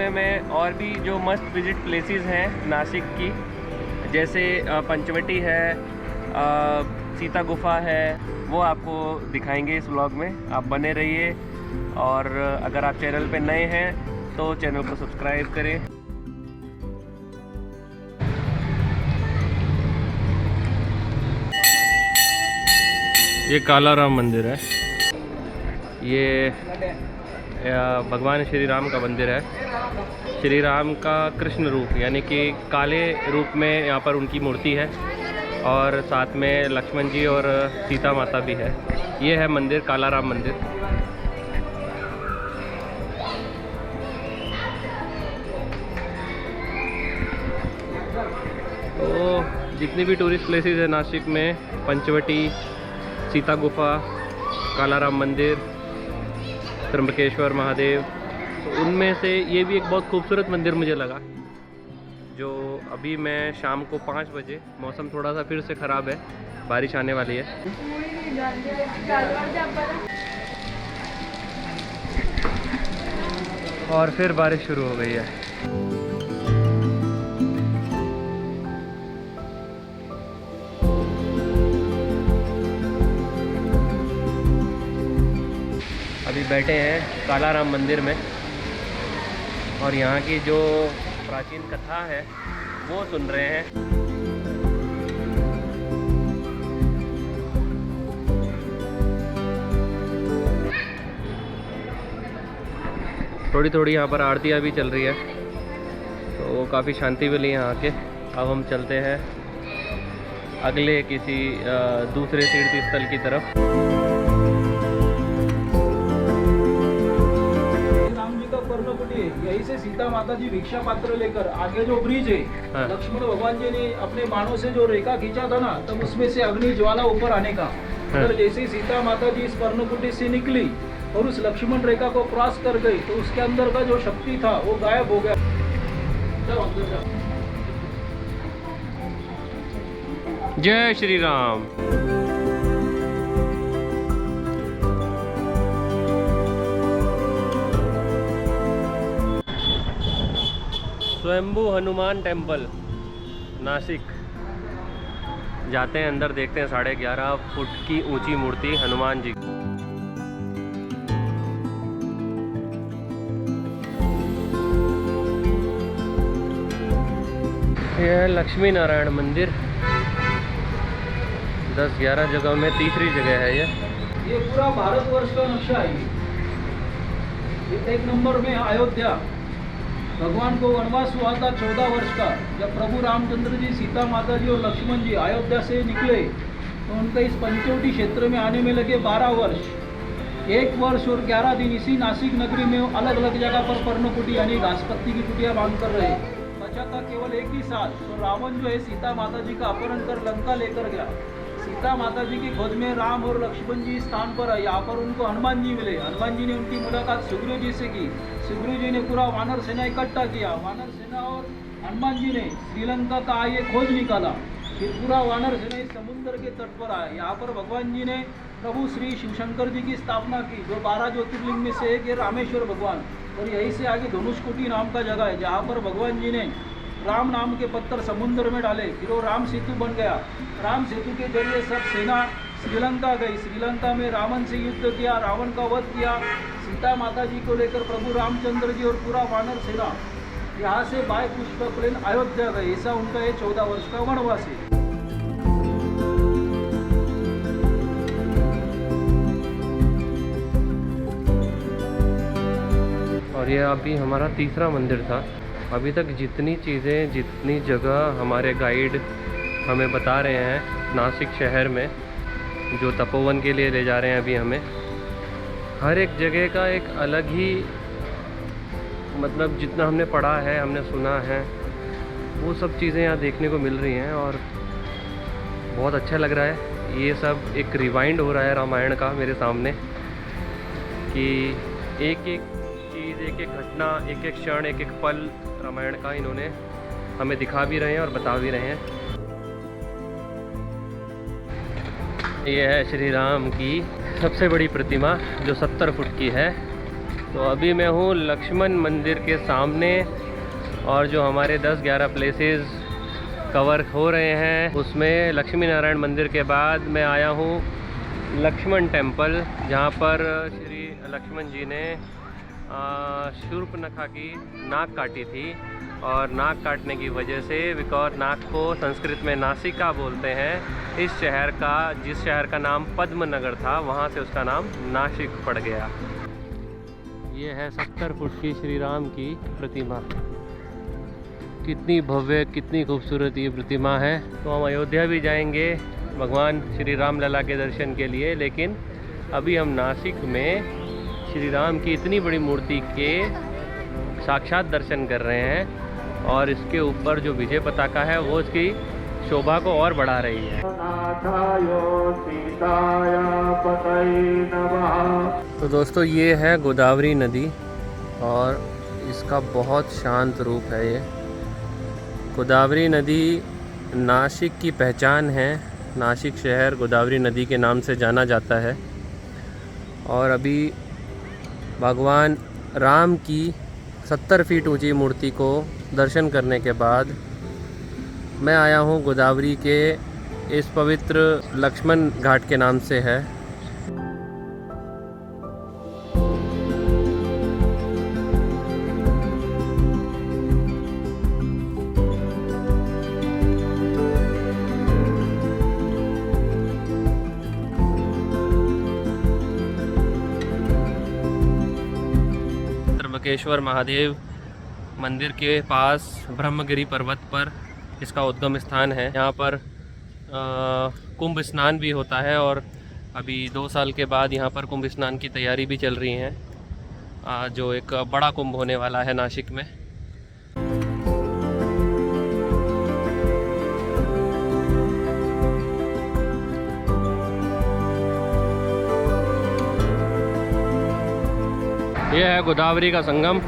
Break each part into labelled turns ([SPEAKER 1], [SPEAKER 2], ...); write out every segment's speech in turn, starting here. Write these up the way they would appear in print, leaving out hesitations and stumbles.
[SPEAKER 1] में मैं और भी जो मस्त विजिट प्लेसेस हैं नासिक की, जैसे पंचवटी है, सीता गुफा है, वो आपको दिखाएंगे इस व्लॉग में। आप बने रहिए, और अगर आप चैनल पे नए हैं तो चैनल को सब्सक्राइब करें। ये कालाराम मंदिर है, ये भगवान श्री राम का मंदिर है। श्री राम का कृष्ण रूप यानी कि काले रूप में यहाँ पर उनकी मूर्ति है, और साथ में लक्ष्मण जी और सीता माता भी है। ये है मंदिर, कालाराम मंदिर। तो जितनी भी टूरिस्ट प्लेसेस है नासिक में, पंचवटी, सीता गुफा, कालाराम मंदिर, त्र्यंबकेश्वर महादेव, तो उनमें से ये भी एक बहुत खूबसूरत मंदिर मुझे लगा। जो अभी मैं शाम को 5 बजे, मौसम थोड़ा सा फिर से ख़राब है, बारिश आने वाली है। और फिर बारिश शुरू हो गई है। अभी बैठे हैं कालाराम मंदिर में, और यहाँ की जो प्राचीन कथा है वो सुन रहे हैं। थोड़ी थोड़ी यहाँ पर आरतियाँ भी चल रही है, तो काफ़ी शांति मिली यहाँ आके। अब हम चलते हैं अगले किसी दूसरे तीर्थ स्थल की तरफ।
[SPEAKER 2] यहीं से सीता माता जी भिक्षा पात्र लेकर आगे जो ब्रिज है,
[SPEAKER 1] हाँ।
[SPEAKER 2] लक्ष्मण भगवान जी ने अपने बाणों से जो रेखा खींचा था ना, तब उसमें से अग्नि ज्वाला ऊपर आने का।
[SPEAKER 1] हाँ।
[SPEAKER 2] तो जैसे ही सीता माता जी इस पर्णकुटी से निकली और उस लक्ष्मण रेखा को क्रॉस कर गई, तो उसके अंदर का जो शक्ति था वो गायब हो गया। चलो अंदर जाओ।
[SPEAKER 1] जय श्री राम। स्वयंभू हनुमान टेम्पल नासिक जाते हैं अंदर, देखते हैं 11.5 फुट की ऊंची मूर्ति हनुमान जी। यह है लक्ष्मी नारायण मंदिर। 10-11 जगह में तीसरी जगह है
[SPEAKER 2] ये पूरा भारतवर्ष का नक्शा है। ये 1 नंबर में अयोध्या। भगवान को वनवास हुआ था 14 वर्ष का। जब प्रभु रामचंद्र जी, सीता माता जी और लक्ष्मण जी अयोध्या से निकले, तो उनका इस पंचवटी क्षेत्र में आने में लगे 12 वर्ष। 1 वर्ष और 11 दिन इसी नासिक नगरी में अलग अलग जगह पर पर्णकुटी यानी घासपत्ती की कुटिया बांध कर रहे। बचा था केवल 1 ही साल, तो रावण जो है सीता माता जी का अपहरण कर लंका लेकर गया। सीता माता जी की खोज में राम और लक्ष्मण जी स्थान पर आए। यहाँ पर उनको हनुमान जी मिले। हनुमान जी ने उनकी मुलाकात सुग्रीव जी से की। सुग्रीव जी ने पूरा वानर सेना इकट्ठा किया। वानर सेना और हनुमान जी ने श्रीलंका का ये खोज निकाला। फिर पूरा वानर सेना इस समुद्र के तट पर आया। यहाँ पर भगवान जी ने प्रभु श्री शिवशंकर जी की स्थापना की, जो 12 ज्योतिर्लिंग में से एक है रामेश्वर भगवान। और यहीं से आगे धनुषकोटी नाम का जगह है, जहाँ पर भगवान जी ने राम नाम के पत्थर समुद्र में डाले, फिर वो राम सेतु बन गया। राम सेतु के जरिए सब सेना श्रीलंका गई। श्रीलंका में रावण से युद्ध किया, रावण का वध किया। सीता माता जी को लेकर प्रभु रामचंद्र जी और पूरा वानर सेना यहाँ से बाय पुष्पक प्लेन अयोध्या गए। ऐसा उनका ये 14 वर्ष का वनवास है।
[SPEAKER 1] और ये अभी हमारा तीसरा मंदिर था। अभी तक जितनी चीज़ें, जितनी जगह हमारे गाइड हमें बता रहे हैं नासिक शहर में, जो तपोवन के लिए ले जा रहे हैं अभी हमें, हर एक जगह का एक अलग ही मतलब, जितना हमने पढ़ा है, हमने सुना है, वो सब चीज़ें यहाँ देखने को मिल रही हैं। और बहुत अच्छा लग रहा है। ये सब एक रिवाइंड हो रहा है रामायण का मेरे सामने, कि एक एक चीज़, एक एक घटना, एक एक क्षण, एक एक पल रामायण का इन्होंने हमें दिखा भी रहे हैं और बता भी रहे हैं। ये है श्री राम की सबसे बड़ी प्रतिमा, जो 70 फुट की है। तो अभी मैं हूँ लक्ष्मण मंदिर के सामने, और जो हमारे 10-11 प्लेसेस कवर हो रहे हैं उसमें लक्ष्मी नारायण मंदिर के बाद मैं आया हूँ लक्ष्मण टेम्पल, जहाँ पर श्री लक्ष्मण जी ने शूर्पणखा की नाक काटी थी। और नाक काटने की वजह से, बिकॉज नाक को संस्कृत में नासिका बोलते हैं, इस शहर का, जिस शहर का नाम पद्मनगर था, वहाँ से उसका नाम नासिक पड़ गया। ये है 70 फुट की श्री राम की प्रतिमा। कितनी भव्य, कितनी खूबसूरत ये प्रतिमा है। तो हम अयोध्या भी जाएंगे भगवान श्री राम लला के दर्शन के लिए, लेकिन अभी हम नासिक में श्री राम की इतनी बड़ी मूर्ति के साक्षात दर्शन कर रहे हैं, और इसके ऊपर जो विजय पताका है वो इसकी शोभा को और बढ़ा रही है। तो दोस्तों, ये है गोदावरी नदी, और इसका बहुत शांत रूप है। ये गोदावरी नदी नासिक की पहचान है। नासिक शहर गोदावरी नदी के नाम से जाना जाता है। और अभी भगवान राम की 70 फीट ऊंची मूर्ति को दर्शन करने के बाद मैं आया हूँ गोदावरी के इस पवित्र लक्ष्मण घाट के नाम से है। त्र्यंबकेश्वर महादेव मंदिर के पास ब्रह्मगिरी पर्वत पर इसका उद्गम स्थान है। यहाँ पर कुंभ स्नान भी होता है, और अभी 2 साल के बाद यहाँ पर कुंभ स्नान की तैयारी भी चल रही है, जो एक बड़ा कुंभ होने वाला है नासिक में। यह है गोदावरी का संगम।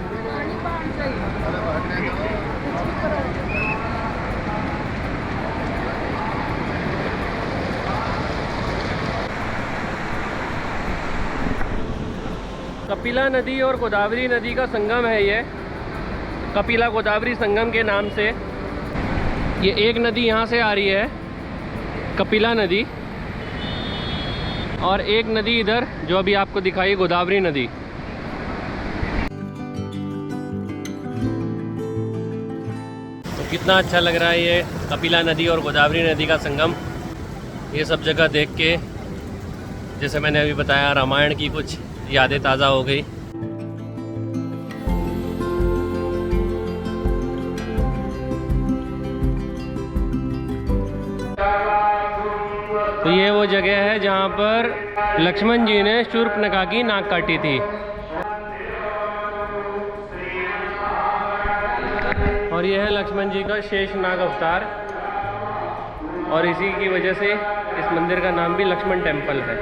[SPEAKER 1] कपिला नदी और गोदावरी नदी का संगम है ये, कपिला गोदावरी संगम के नाम से। ये एक नदी यहाँ से आ रही है, कपिला नदी, और एक नदी इधर जो अभी आपको दिखाई, गोदावरी नदी। तो कितना अच्छा लग रहा है ये कपिला नदी और गोदावरी नदी का संगम। ये सब जगह देख के, जैसे मैंने अभी बताया, रामायण की कुछ यादें ताज़ा हो गई। तो ये वो जगह है जहाँ पर लक्ष्मण जी ने शूर्पणखा की नाक काटी थी। और ये है लक्ष्मण जी का शेषनाग अवतार, और इसी की वजह से इस मंदिर का नाम भी लक्ष्मण टेम्पल है।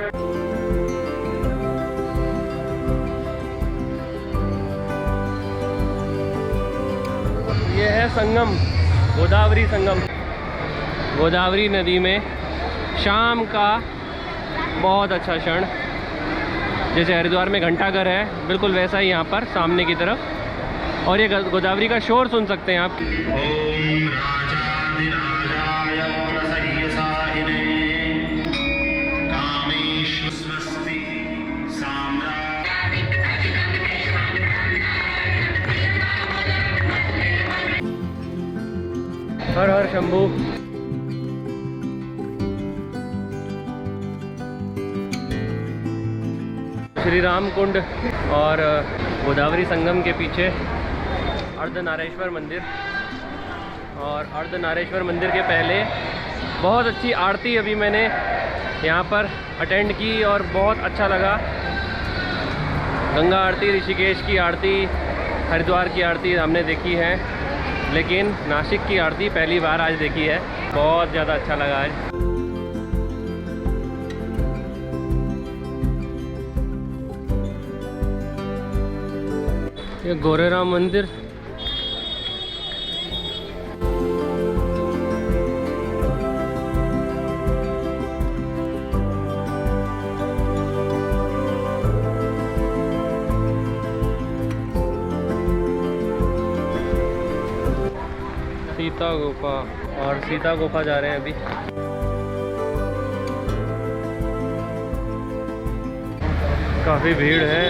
[SPEAKER 1] ये है संगम, गोदावरी संगम। गोदावरी नदी में शाम का बहुत अच्छा क्षण, जैसे हरिद्वार में घंटाघर है, बिल्कुल वैसा ही यहाँ पर सामने की तरफ। और ये गोदावरी का शोर सुन सकते हैं आप। हर हर शंभू। श्री राम कुंड और गोदावरी संगम के पीछे अर्धनारेश्वर मंदिर, और अर्धनारेश्वर मंदिर के पहले बहुत अच्छी आरती अभी मैंने यहाँ पर अटेंड की, और बहुत अच्छा लगा। गंगा आरती, ऋषिकेश की आरती, हरिद्वार की आरती हमने देखी है, लेकिन नासिक की आरती पहली बार आज देखी है। बहुत ज़्यादा अच्छा लगा आज। ये गोरेराम मंदिर, सीता गुफा, और सीता गुफा जा रहे हैं अभी। काफ़ी भीड़ है।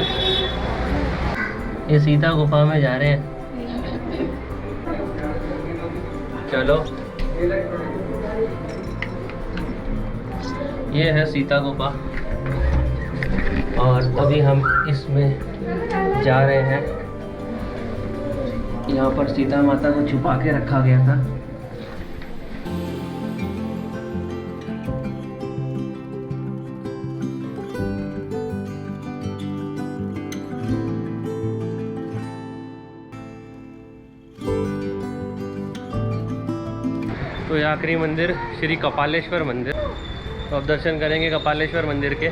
[SPEAKER 1] ये सीता गुफा में जा रहे हैं। चलो, ये है सीता गुफा और अभी हम इसमें जा रहे हैं। यहाँ पर सीता माता को छुपा के रखा गया था। तो ये आखिरी मंदिर श्री कपालेश्वर मंदिर, तो अब दर्शन करेंगे कपालेश्वर मंदिर के।